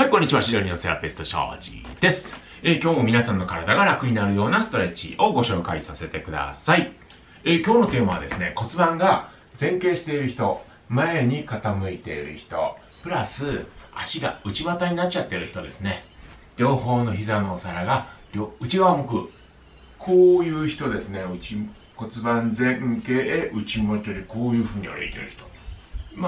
い、こんにちは。シドニーのセラピスト、庄司です。今日も皆さんの体が楽になるようなストレッチをご紹介させてください。今日のテーマはですね、骨盤が前傾している人、前に傾いている人、プラス足が内股になっちゃっている人ですね。両方の膝のお皿が内側向く。こういう人ですね。骨盤前傾、内股でこういう風に歩いてる人。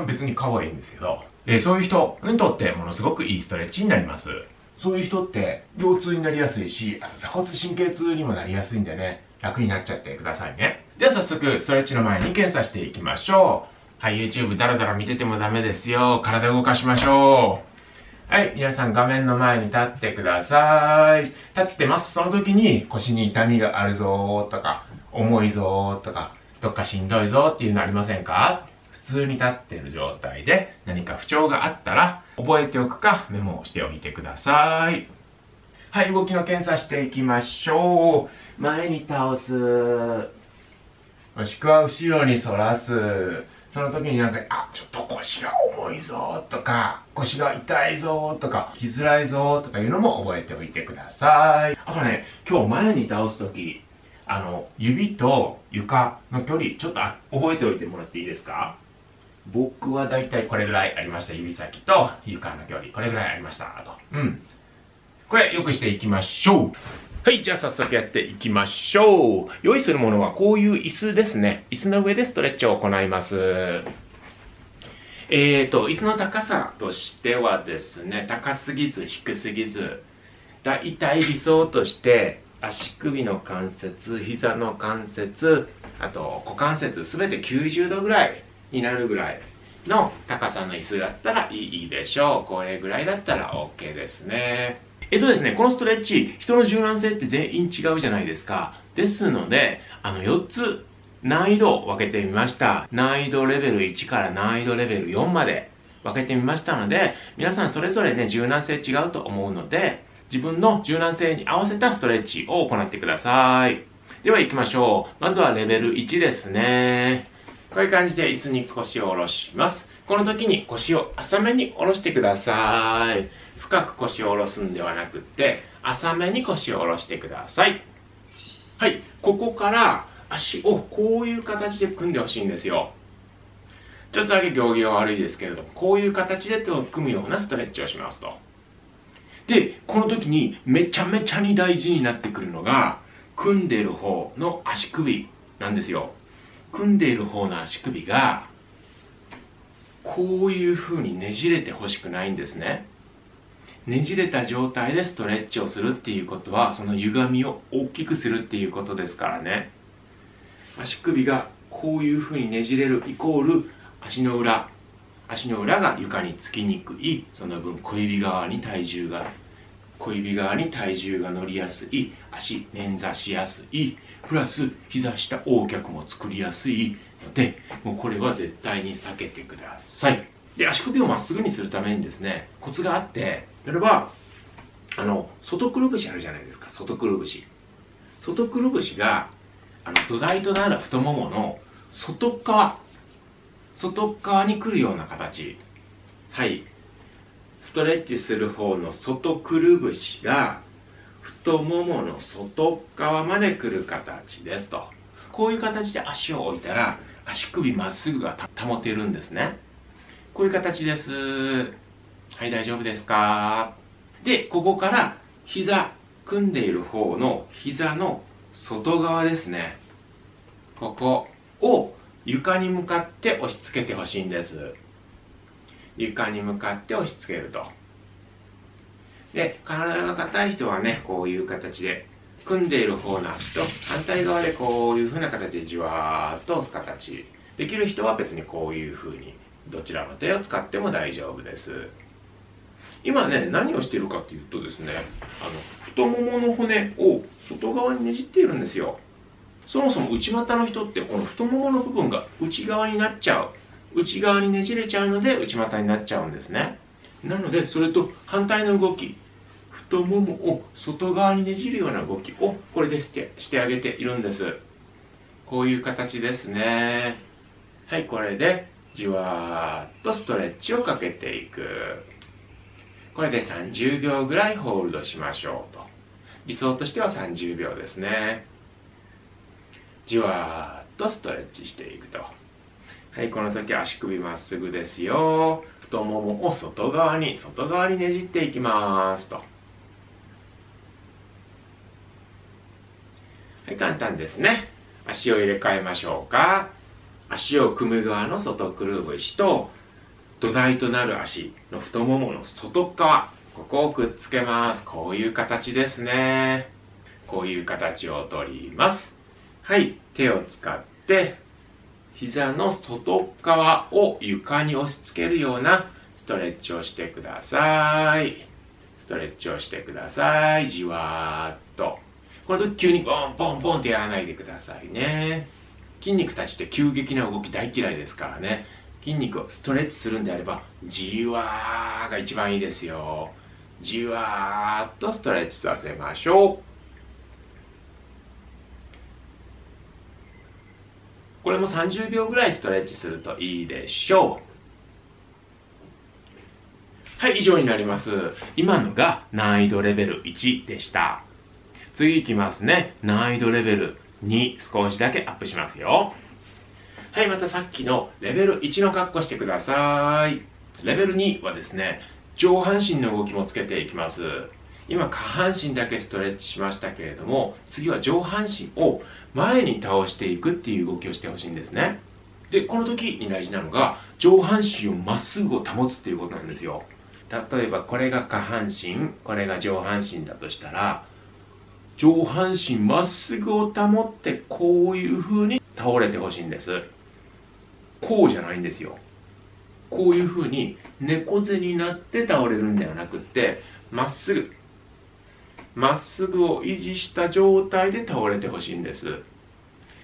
別に可愛いんですけど、そういう人にとってものすごくいいストレッチになります。そういう人って腰痛になりやすいし、あと坐骨神経痛にもなりやすいんでね、楽になっちゃってくださいね。では早速、ストレッチの前に検査していきましょう。はい、YouTube だらだら見ててもダメですよ。体動かしましょう。はい、皆さん画面の前に立ってください。立ってます。その時に腰に痛みがあるぞーとか、重いぞーとか、どっかしんどいぞーっていうのありませんか？普通に立っている状態で何か不調があったら覚えておくかメモをしておいてください。はい、動きの検査していきましょう。前に倒す。もしくは後ろに反らす。その時にちょっと腰が重いぞとか、腰が痛いぞとか、引きづらいぞとかいうのも覚えておいてください。あとね、今日前に倒す時、指と床の距離、ちょっと覚えておいてもらっていいですか？僕はだいたいこれぐらいありました。指先と床の距離。これぐらいありました。これ、よくしていきましょう。はい、じゃあ早速やっていきましょう。用意するものはこういう椅子ですね。椅子の上でストレッチを行います。椅子の高さとしてはですね、高すぎず低すぎず、だいたい理想として、足首の関節、膝の関節、あと股関節、すべて90度ぐらいになるぐらいの高さの椅子だったらいいでしょう。これぐらいだったら OK ですね。ですね、このストレッチ、人の柔軟性って全員違うじゃないですか。ですので、4つ難易度を分けてみました。難易度レベル1から難易度レベル4まで分けてみましたので、皆さんそれぞれね、柔軟性違うと思うので、自分の柔軟性に合わせたストレッチを行ってください。では行きましょう。まずはレベル1ですね。こういう感じで椅子に腰を下ろします。この時に腰を浅めに下ろしてください。深く腰を下ろすんではなくって、浅めに腰を下ろしてください。はい、ここから足をこういう形で組んでほしいんですよ。ちょっとだけ行儀が悪いですけれども、こういう形で手を組むようなストレッチをしますと。で、この時にめちゃめちゃに大事になってくるのが、組んでいる方の足首なんですよ。組んでいる方の足首がこういう風にねじれてほしくないんですね。ねじれた状態でストレッチをするっていうことは、その歪みを大きくするっていうことですからね。足首がこういう風にねじれるイコール足の裏が床につきにくい。その分小指側に体重が乗りやすい。足捻挫しやすい。プラス膝下横脚も作りやすいので、もうこれは絶対に避けてください。で、足首をまっすぐにするためにですね、コツがあって、それは外くるぶしあるじゃないですか。外くるぶしが土台となる太ももの外側に来るような形。はい、ストレッチする方の外くるぶしが太ももの外側まで来る形ですと。こういう形で足を置いたら足首まっすぐが保てるんですね。こういう形です。はい、大丈夫ですか？で、ここから組んでいる方の膝の外側ですね。ここを床に向かって押し付けてほしいんです。床に向かって押し付けると。で、体が硬い人はね、こういう形で組んでいる方の足と反対側でこういう風な形でじわーっと押す形。できる人は別にこういう風にどちらの手を使っても大丈夫です。今ね、何をしているかというとですね、太ももの骨を外側にねじっているんですよ。そもそも内股の人ってこの太ももの部分が内側になっちゃう。内側にねじれちゃうので内股になっちゃうんですね。なので、それと反対の動き、太ももを外側にねじるような動きをこれでしてあげているんです。こういう形ですね。はい、これでじわーっとストレッチをかけていく。これで30秒ぐらいホールドしましょうと。理想としては30秒ですね。じわーっとストレッチしていくと。はい、この時足首まっすぐですよ。太ももを外側にねじっていきますと。はい、簡単ですね。足を入れ替えましょうか。足を組む側の外くるぶしと土台となる足の太ももの外側、ここをくっつけます。こういう形ですね。こういう形をとります。はい、手を使って膝の外側を床に押し付けるようなストレッチをしてください。ストレッチをしてください。じわーっと。この時急にボンボンボンってやらないでくださいね。筋肉たちって急激な動き大嫌いですからね。筋肉をストレッチするんであれば、じわーが一番いいですよ。じわーっとストレッチさせましょう。これも30秒ぐらいストレッチするといいでしょう。はい、以上になります。今のが難易度レベル1でした。次いきますね。難易度レベル2、少しだけアップしますよ。はい、またさっきのレベル1の格好してください。レベル2はですね、上半身の動きもつけていきます。今、下半身だけストレッチしましたけれども、次は上半身を前に倒していくっていう動きをしてほしいんですね。で、この時に大事なのが、上半身をまっすぐを保つっていうことなんですよ。例えば、これが下半身、これが上半身だとしたら、上半身まっすぐを保って、こういう風に倒れてほしいんです。こうじゃないんですよ。こういう風に猫背になって倒れるんではなくって、まっすぐを維持した状態で倒れてほしいんです。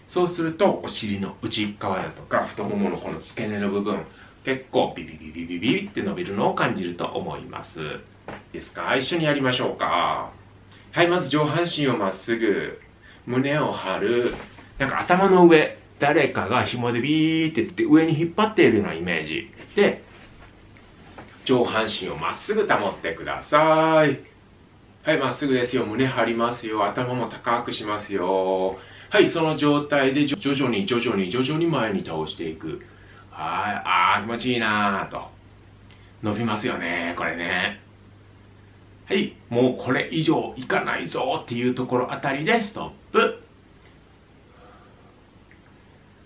そうするとお尻の内側だとか太もものこの付け根の部分、結構ビビビビビビビって伸びるのを感じると思います。ですか？一緒にやりましょうか。はい、まず上半身をまっすぐ、胸を張る。なんか頭の上、誰かが紐でビーってって上に引っ張っているようなイメージで、上半身をまっすぐ保ってください。はい、まっすぐですよ。胸張りますよ。頭も高くしますよ。はい、その状態で徐々に前に倒していく。はい、気持ちいいなぁと。伸びますよね、これね。はい、もうこれ以上いかないぞっていうところあたりでストップ。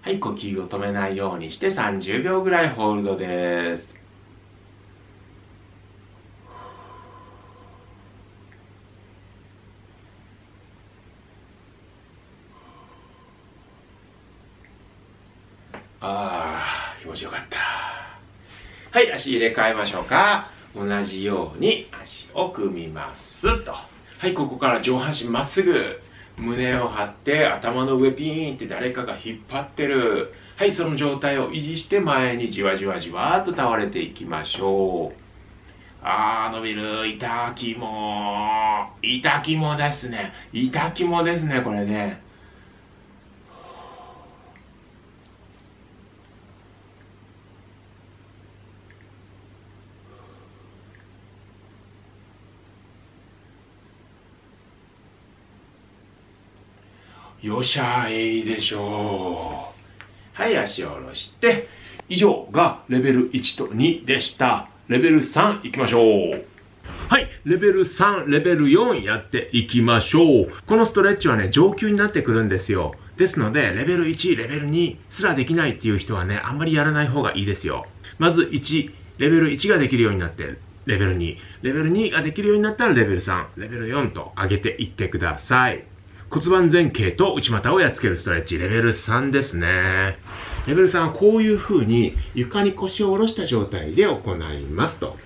はい、呼吸を止めないようにして30秒ぐらいホールドです。気持ちよかった。はい、足入れ替えましょうか。同じように足を組みますと。はい、ここから上半身まっすぐ。胸を張って頭の上ピーンって誰かが引っ張ってる。はい、その状態を維持して前にじわじわじわっと倒れていきましょう。伸びる。痛きもですね。痛きもですね、これね。よっしゃー、いいでしょう。はい、足を下ろして、以上がレベル1と2でした。レベル3いきましょう。はい、レベル3、レベル4やっていきましょう。このストレッチはね、上級になってくるんですよ。ですので、レベル1、レベル2すらできないっていう人はね、あんまりやらない方がいいですよ。まず1、レベル1ができるようになって、レベル2、レベル2ができるようになったらレベル3、レベル4と上げていってください。骨盤前傾と内股をやっつけるストレッチ、レベル3ですね。レベル3はこういう風に床に腰を下ろした状態で行いますと。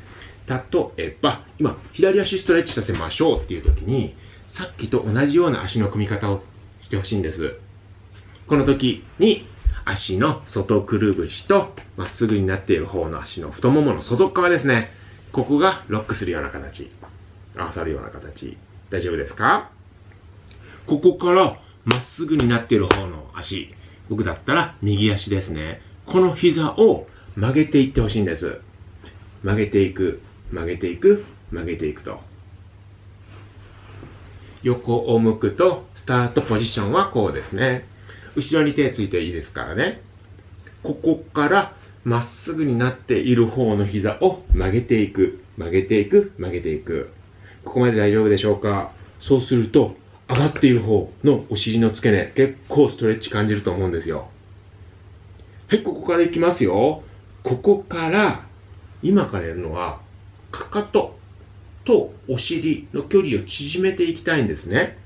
例えば、今、左足ストレッチさせましょうっていう時に、さっきと同じような足の組み方をしてほしいんです。この時に、足の外くるぶしと、まっすぐになっている方の足の太ももの外側ですね。ここがロックするような形。合わさるような形。大丈夫ですか？ここからまっすぐになっている方の足。僕だったら右足ですね。この膝を曲げていってほしいんです。曲げていく、曲げていく、曲げていくと。横を向くと、スタートポジションはこうですね。後ろに手ついていいですからね。ここからまっすぐになっている方の膝を曲げていく。曲げていく。曲げていく。ここまで大丈夫でしょうか？そうすると、上がっている方のお尻の付け根、結構ストレッチ感じると思うんですよ。はい、ここからいきますよ。ここから、今からやるのは、かかととお尻の距離を縮めていきたいんですね。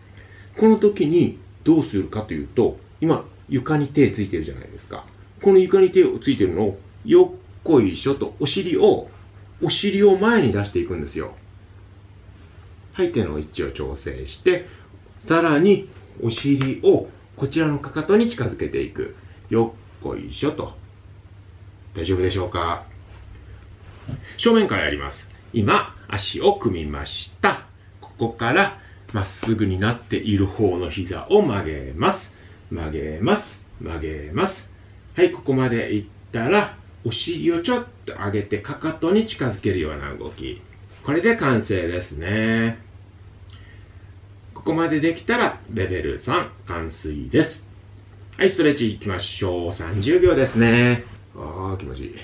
この時にどうするかというと、今、床に手ついてるじゃないですか。この床に手をついてるのを、よっこいしょとお尻を前に出していくんですよ。はい、手の位置を調整して、さらにお尻をこちらのかかとに近づけていく。よっこいしょと。大丈夫でしょうか？正面からやります。今、足を組みました。ここからまっすぐになっている方の膝を曲げます。曲げます。曲げます。はい、ここまでいったら、お尻をちょっと上げてかかとに近づけるような動き。これで完成ですね。ここまでできたら、レベル3、完遂です。はい、ストレッチいきましょう。30秒ですね。あー、気持ちいい。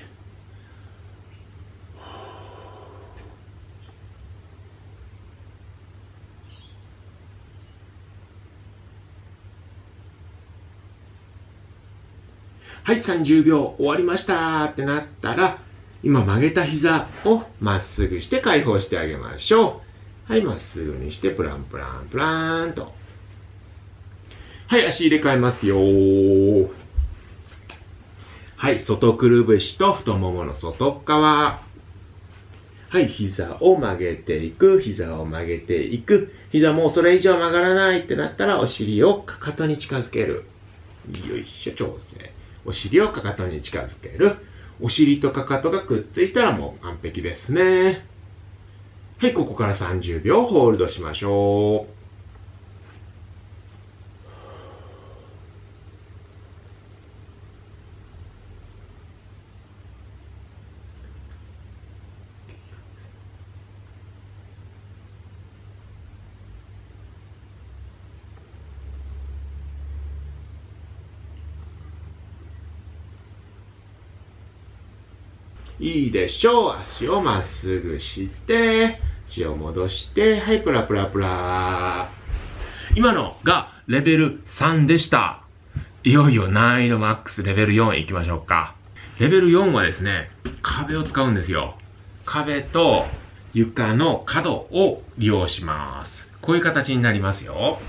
はい、30秒終わりましたってなったら、今曲げた膝をまっすぐして解放してあげましょう。はい、まっすぐにしてプランプランプランと。はい、足入れ替えますよ。はい、外くるぶしと太ももの外側。はい、膝を曲げていく、膝を曲げていく。膝もうそれ以上曲がらないってなったら、お尻をかかとに近づける。よいしょ、調整。お尻をかかとに近づける。お尻とかかとがくっついたらもう完璧ですね。はい、ここから30秒ホールドしましょう。いいでしょう。足をまっすぐして、足を戻して、はい、プラプラプラ。今のがレベル3でした。いよいよ難易度マックスレベル4いきましょうか。レベル4はですね、壁を使うんですよ。壁と床の角を利用します。こういう形になりますよ。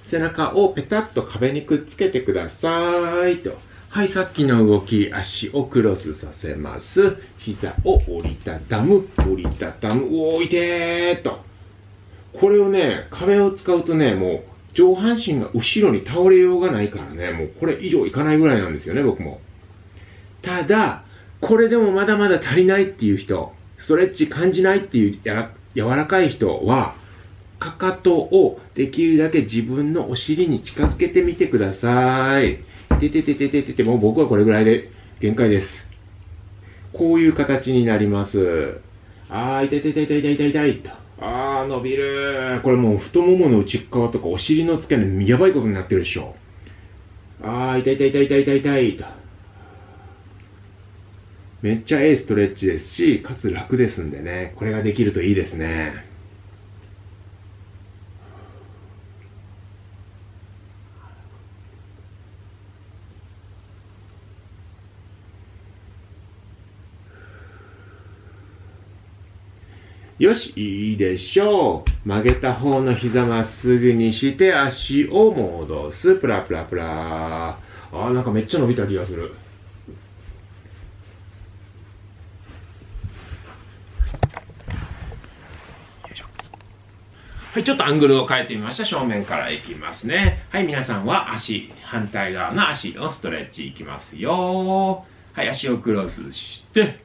背中をペタッと壁にくっつけてくださいと。はい、さっきの動き、足をクロスさせます。膝を折りたたむ、折りたたむ、おーいてーと。これをね、壁を使うとね、もう上半身が後ろに倒れようがないからね、もうこれ以上いかないぐらいなんですよね、僕も。ただ、これでもまだまだ足りないっていう人、ストレッチ感じないっていう柔らかい人は、かかとをできるだけ自分のお尻に近づけてみてください。もう僕はこれぐらいで限界です。こういう形になります。痛いと。伸びる。これもう太ももの内側とかお尻の付け根やばいことになってるでしょ。痛いと。めっちゃストレッチですし、かつ楽ですんでね、これができるといいですね。よし、いいでしょう。曲げた方の膝まっすぐにして足を戻す。プラプラプラ。なんかめっちゃ伸びた気がする。はい、ちょっとアングルを変えてみました。正面からいきますね。はい、皆さんは反対側の足のストレッチいきますよ。はい、足をクロスして、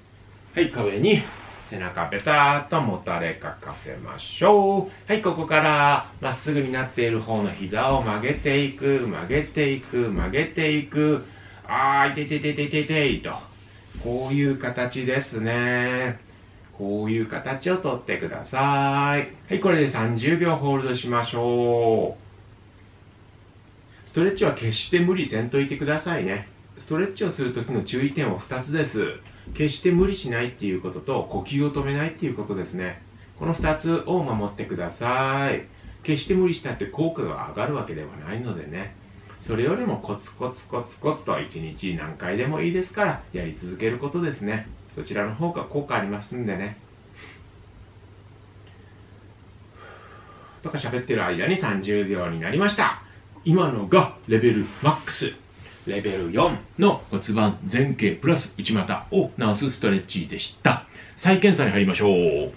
はい、壁に背中ペターっともたれかかせましょう。はい、ここからまっすぐになっている方の膝を曲げていく、曲げていく、曲げていく。痛いと。こういう形ですね。こういう形をとってください。はい、これで30秒ホールドしましょう。ストレッチは決して無理せんといてくださいね。ストレッチをするときの注意点は2つです。決して無理しないっていうことと、呼吸を止めないっていうことですね。この2つを守ってください。決して無理したって効果が上がるわけではないのでね。それよりもコツコツコツコツと1日何回でもいいですからやり続けることですね。そちらの方が効果ありますんでね。とか喋ってる間に30秒になりました。今のがレベルマックス。レベル4の骨盤前傾プラス内股を直すストレッチでした。再検査に入りましょう。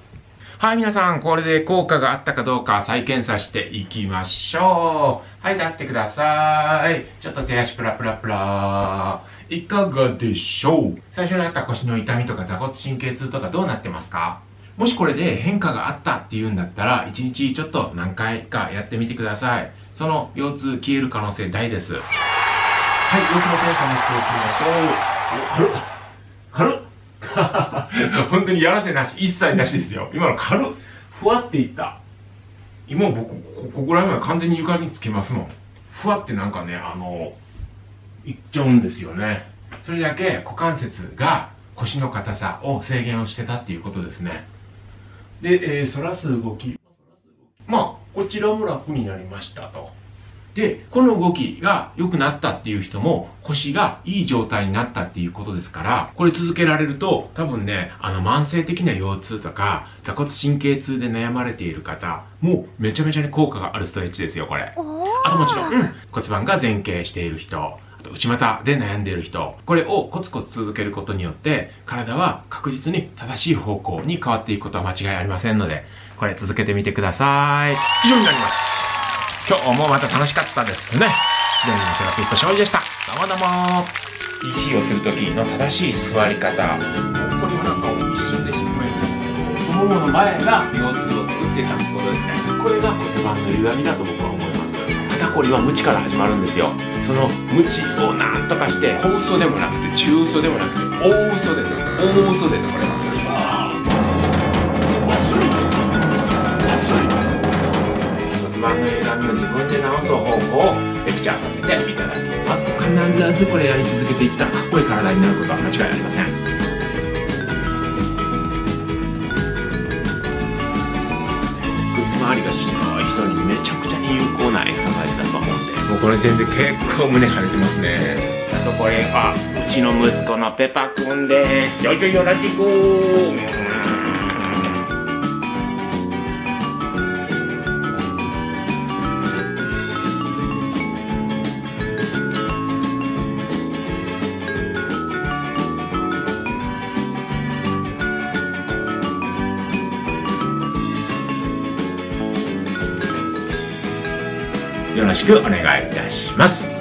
はい、皆さん、これで効果があったかどうか再検査していきましょう。はい、立ってください。ちょっと手足プラプラプラ。いかがでしょう？最初にあった腰の痛みとか座骨神経痛とかどうなってますか？もしこれで変化があったっていうんだったら、1日ちょっと何回かやってみてください。その腰痛消える可能性大です。はい、腰の検査もしておきましょう。軽っ本当にやらせなし、一切なしですよ。今の軽っ、ふわっていった。今僕、ここら辺は完全に床につけますもん。ふわってなんかね、いっちゃうんですよね。それだけ股関節が腰の硬さを制限をしてたっていうことですね。で、反らす動き。まあ、こちらも楽になりましたと。で、この動きが良くなったっていう人も腰がいい状態になったっていうことですから、これ続けられると多分ね、慢性的な腰痛とか座骨神経痛で悩まれている方、もうめちゃめちゃに効果があるストレッチですよ、これ。あともちろん、骨盤が前傾している人、あと内股で悩んでいる人、これをコツコツ続けることによって、体は確実に正しい方向に変わっていくことは間違いありませんので、これ続けてみてください。以上になります。今日もまた楽しかったですね。全員のセラピスト勝利でした。どうもどうも。PC をするときの正しい座り方。これをなんか一瞬で引っ張る。太ももの前が腰痛を作っていたってことですね。これが骨盤の歪みだと僕は思います。肩こりはムチから始まるんですよ。そのムチをなんとかして、小嘘でもなくて中嘘でもなくて大嘘です。大嘘です、これは。骨盤の歪みを自分で直す方法をレクチャーさせていただきます。必ずこれやり続けていったらかっこいい体になることは間違いありません。首周りがしんどい人にめちゃくちゃに有効なエクササイズだと思うんで、もうこの時点で結構胸張れてますね。あとこれはうちの息子のペパくんです。よいしょよろしく。よろしくお願いいたします。